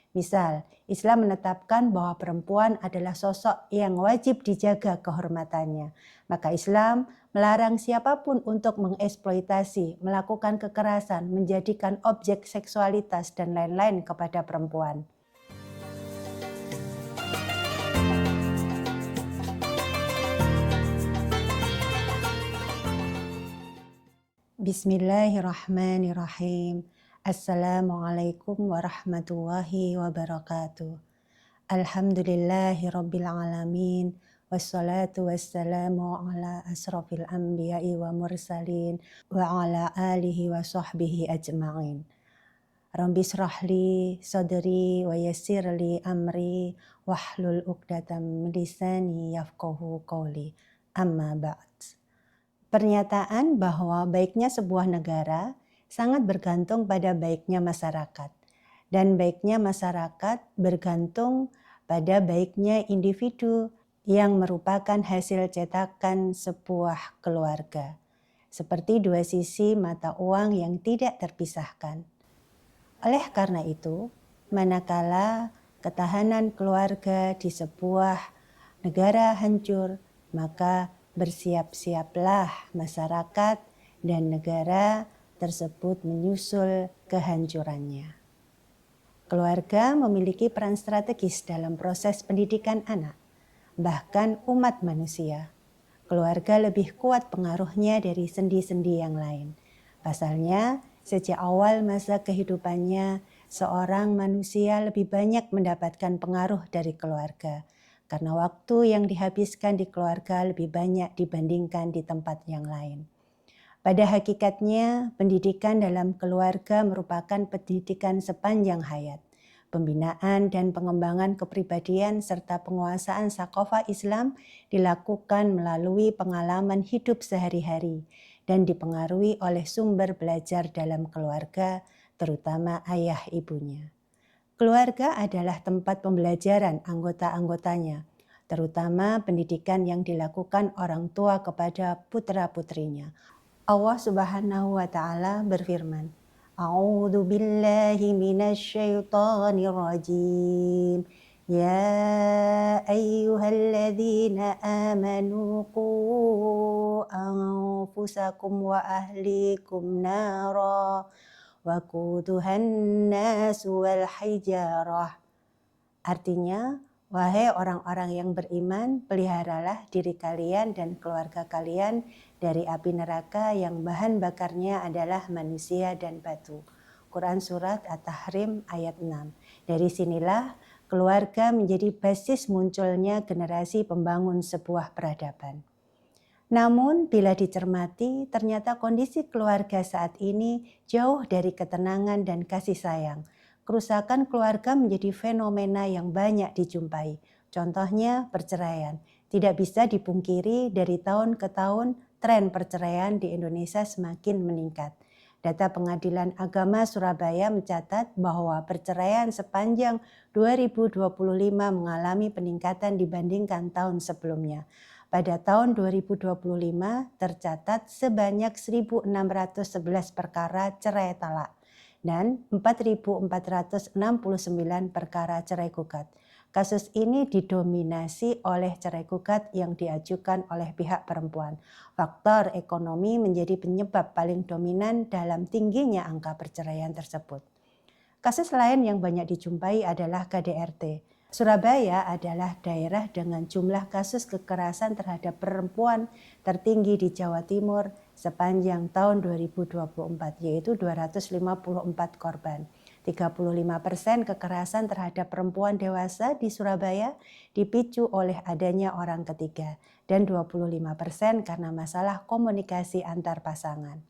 Misal, Islam menetapkan bahwa perempuan adalah sosok yang wajib dijaga kehormatannya. Maka Islam melarang siapapun untuk mengeksploitasi, melakukan kekerasan, menjadikan objek seksualitas dan lain-lain kepada perempuan. Bismillahirrahmanirrahim. Assalamualaikum warahmatullahi wabarakatuh. Alhamdulillahi rabbil alamin. Wassalatu wassalamu ala asrafil anbiya'i wa mursalin wa ala alihi wa sahbihi ajma'in. Rabbi shrahli sadri wa yassirli amri wahlul uqdatam min lisani yafqahu qawli. Amma ba'd. Pernyataan bahwa baiknya sebuah negara sangat bergantung pada baiknya masyarakat. Dan baiknya masyarakat bergantung pada baiknya individu yang merupakan hasil cetakan sebuah keluarga. Seperti dua sisi mata uang yang tidak terpisahkan. Oleh karena itu, manakala ketahanan keluarga di sebuah negara hancur, maka bersiap-siaplah masyarakat dan negara tersebut menyusul kehancurannya. Keluarga memiliki peran strategis dalam proses pendidikan anak, bahkan umat manusia. Keluarga lebih kuat pengaruhnya dari sendi-sendi yang lain. Pasalnya, sejak awal masa kehidupannya, seorang manusia lebih banyak mendapatkan pengaruh dari keluarga. Karena waktu yang dihabiskan di keluarga lebih banyak dibandingkan di tempat yang lain. Pada hakikatnya, pendidikan dalam keluarga merupakan pendidikan sepanjang hayat. Pembinaan dan pengembangan kepribadian serta penguasaan sakofah Islam dilakukan melalui pengalaman hidup sehari-hari dan dipengaruhi oleh sumber belajar dalam keluarga, terutama ayah ibunya. Keluarga adalah tempat pembelajaran anggota-anggotanya, terutama pendidikan yang dilakukan orang tua kepada putra-putrinya. Allah Subhanahu wa Ta'ala berfirman, A'udzu billahi minasyaitonir rajim. Ya ayyuhalladzina amanu qu anfusakum wa ahlikum nara waquduhan nasu wal hijarah. Artinya, wahai orang-orang yang beriman, peliharalah diri kalian dan keluarga kalian dari api neraka yang bahan bakarnya adalah manusia dan batu. Quran Surat At-Tahrim ayat 6. Dari sinilah keluarga menjadi basis munculnya generasi pembangun sebuah peradaban. Namun bila dicermati, ternyata kondisi keluarga saat ini jauh dari ketenangan dan kasih sayang. Kerusakan keluarga menjadi fenomena yang banyak dijumpai. Contohnya perceraian. Tidak bisa dipungkiri dari tahun ke tahun tren perceraian di Indonesia semakin meningkat. Data Pengadilan Agama Surabaya mencatat bahwa perceraian sepanjang 2025 mengalami peningkatan dibandingkan tahun sebelumnya. Pada tahun 2025 tercatat sebanyak 1.611 perkara cerai talak dan 4.469 perkara cerai gugat. Kasus ini didominasi oleh cerai gugat yang diajukan oleh pihak perempuan. Faktor ekonomi menjadi penyebab paling dominan dalam tingginya angka perceraian tersebut. Kasus lain yang banyak dijumpai adalah KDRT. Surabaya adalah daerah dengan jumlah kasus kekerasan terhadap perempuan tertinggi di Jawa Timur sepanjang tahun 2024, yaitu 254 korban. 35% kekerasan terhadap perempuan dewasa di Surabaya dipicu oleh adanya orang ketiga dan 25% karena masalah komunikasi antar pasangan.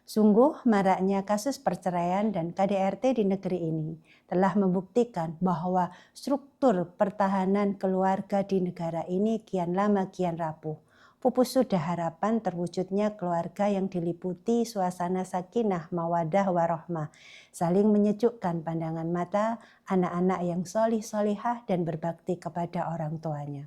Sungguh maraknya kasus perceraian dan KDRT di negeri ini telah membuktikan bahwa struktur pertahanan keluarga di negara ini kian lama kian rapuh. Pupus sudah harapan terwujudnya keluarga yang diliputi suasana sakinah, mawadah, warahmah, saling menyejukkan pandangan mata, anak-anak yang solih-solihah dan berbakti kepada orang tuanya.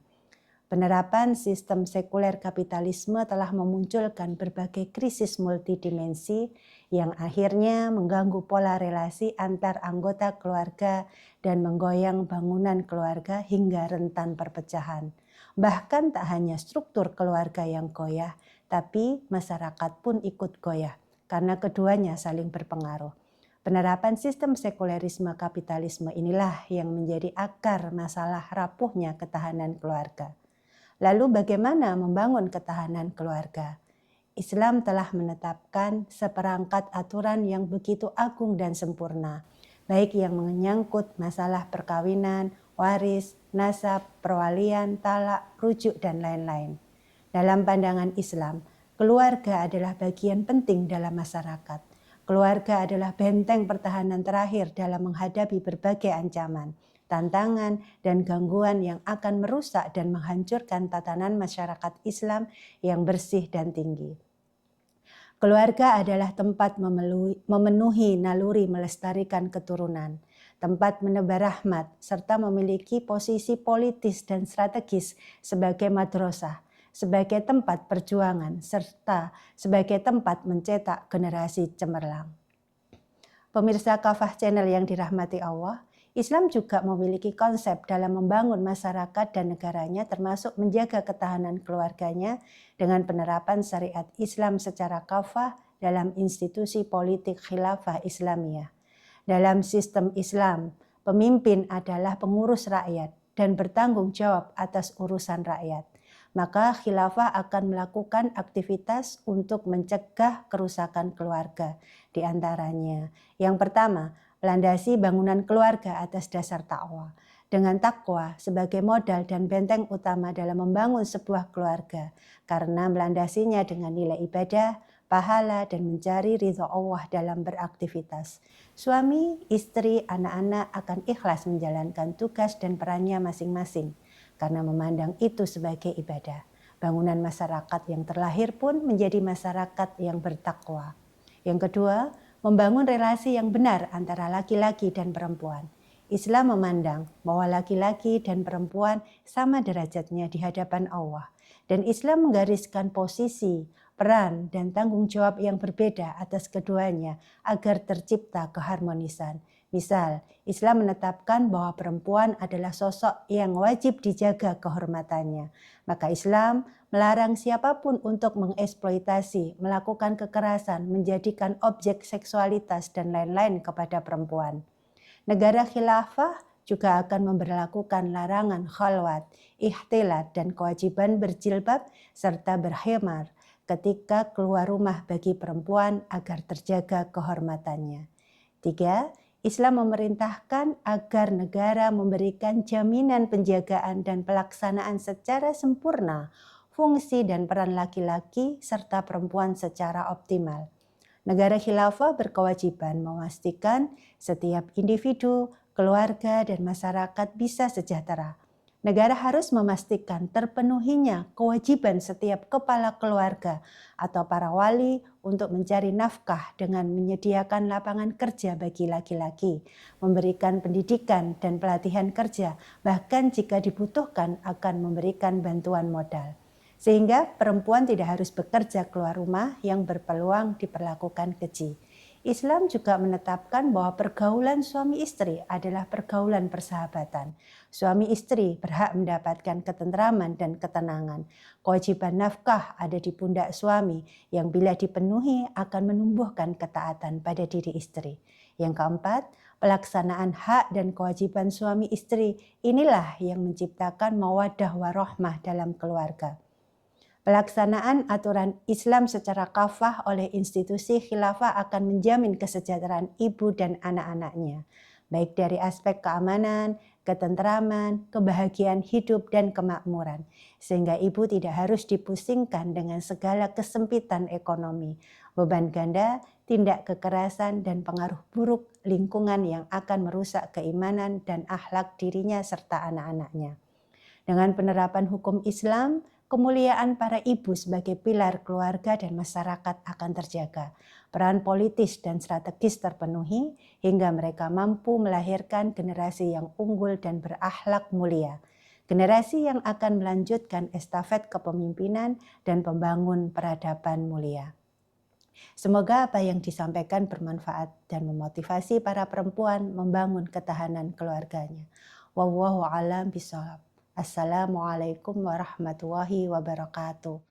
Penerapan sistem sekuler kapitalisme telah memunculkan berbagai krisis multidimensi yang akhirnya mengganggu pola relasi antar anggota keluarga dan menggoyang bangunan keluarga hingga rentan perpecahan. Bahkan tak hanya struktur keluarga yang goyah, tapi masyarakat pun ikut goyah karena keduanya saling berpengaruh. Penerapan sistem sekulerisme kapitalisme inilah yang menjadi akar masalah rapuhnya ketahanan keluarga. Lalu bagaimana membangun ketahanan keluarga? Islam telah menetapkan seperangkat aturan yang begitu agung dan sempurna, baik yang menyangkut masalah perkawinan, waris, nasab, perwalian, talak, rujuk, dan lain-lain. Dalam pandangan Islam, keluarga adalah bagian penting dalam masyarakat. Keluarga adalah benteng pertahanan terakhir dalam menghadapi berbagai ancaman, tantangan, dan gangguan yang akan merusak dan menghancurkan tatanan masyarakat Islam yang bersih dan tinggi. Keluarga adalah tempat memenuhi naluri melestarikan keturunan, tempat menebar rahmat, serta memiliki posisi politis dan strategis sebagai madrasah, sebagai tempat perjuangan, serta sebagai tempat mencetak generasi cemerlang. Pemirsa Kafah Channel yang dirahmati Allah, Islam juga memiliki konsep dalam membangun masyarakat dan negaranya termasuk menjaga ketahanan keluarganya dengan penerapan syariat Islam secara kafah dalam institusi politik khilafah Islamiyah. Dalam sistem Islam, pemimpin adalah pengurus rakyat dan bertanggung jawab atas urusan rakyat. Maka khilafah akan melakukan aktivitas untuk mencegah kerusakan keluarga. Di antaranya, yang pertama, melandasi bangunan keluarga atas dasar takwa. Dengan takwa sebagai modal dan benteng utama dalam membangun sebuah keluarga, karena melandasinya dengan nilai ibadah, pahala, dan mencari ridha Allah dalam beraktivitas. Suami, istri, anak-anak akan ikhlas menjalankan tugas dan perannya masing-masing, karena memandang itu sebagai ibadah. Bangunan masyarakat yang terlahir pun menjadi masyarakat yang bertakwa. Yang kedua, membangun relasi yang benar antara laki-laki dan perempuan. Islam memandang bahwa laki-laki dan perempuan sama derajatnya di hadapan Allah. Dan Islam menggariskan posisi, peran, dan tanggung jawab yang berbeda atas keduanya agar tercipta keharmonisan. Misal, Islam menetapkan bahwa perempuan adalah sosok yang wajib dijaga kehormatannya. Maka Islam melarang siapapun untuk mengeksploitasi, melakukan kekerasan, menjadikan objek seksualitas, dan lain-lain kepada perempuan. Negara khilafah juga akan memberlakukan larangan khalwat, ikhtilat, dan kewajiban berjilbab serta berkhimar ketika keluar rumah bagi perempuan agar terjaga kehormatannya. 3. Islam memerintahkan agar negara memberikan jaminan penjagaan dan pelaksanaan secara sempurna fungsi dan peran laki-laki serta perempuan secara optimal. Negara khilafah berkewajiban memastikan setiap individu, keluarga, dan masyarakat bisa sejahtera. Negara harus memastikan terpenuhinya kewajiban setiap kepala keluarga atau para wali untuk mencari nafkah dengan menyediakan lapangan kerja bagi laki-laki, memberikan pendidikan dan pelatihan kerja, bahkan jika dibutuhkan akan memberikan bantuan modal. Sehingga perempuan tidak harus bekerja keluar rumah yang berpeluang diperlakukan keji. Islam juga menetapkan bahwa pergaulan suami istri adalah pergaulan persahabatan. Suami istri berhak mendapatkan ketentraman dan ketenangan. Kewajiban nafkah ada di pundak suami yang bila dipenuhi akan menumbuhkan ketaatan pada diri istri. Yang keempat, pelaksanaan hak dan kewajiban suami istri inilah yang menciptakan mawaddah warahmah dalam keluarga. Pelaksanaan aturan Islam secara kafah oleh institusi khilafah akan menjamin kesejahteraan ibu dan anak-anaknya, baik dari aspek keamanan, ketentraman, kebahagiaan hidup, dan kemakmuran, sehingga ibu tidak harus dipusingkan dengan segala kesempitan ekonomi, beban ganda, tindak kekerasan, dan pengaruh buruk lingkungan yang akan merusak keimanan dan akhlak dirinya serta anak-anaknya. Dengan penerapan hukum Islam, kemuliaan para ibu sebagai pilar keluarga dan masyarakat akan terjaga. Peran politis dan strategis terpenuhi hingga mereka mampu melahirkan generasi yang unggul dan berakhlak mulia. generasi yang akan melanjutkan estafet kepemimpinan dan pembangun peradaban mulia. Semoga apa yang disampaikan bermanfaat dan memotivasi para perempuan membangun ketahanan keluarganya. Wallahu a'lam bishawab. Assalamualaikum warahmatullahi wabarakatuh.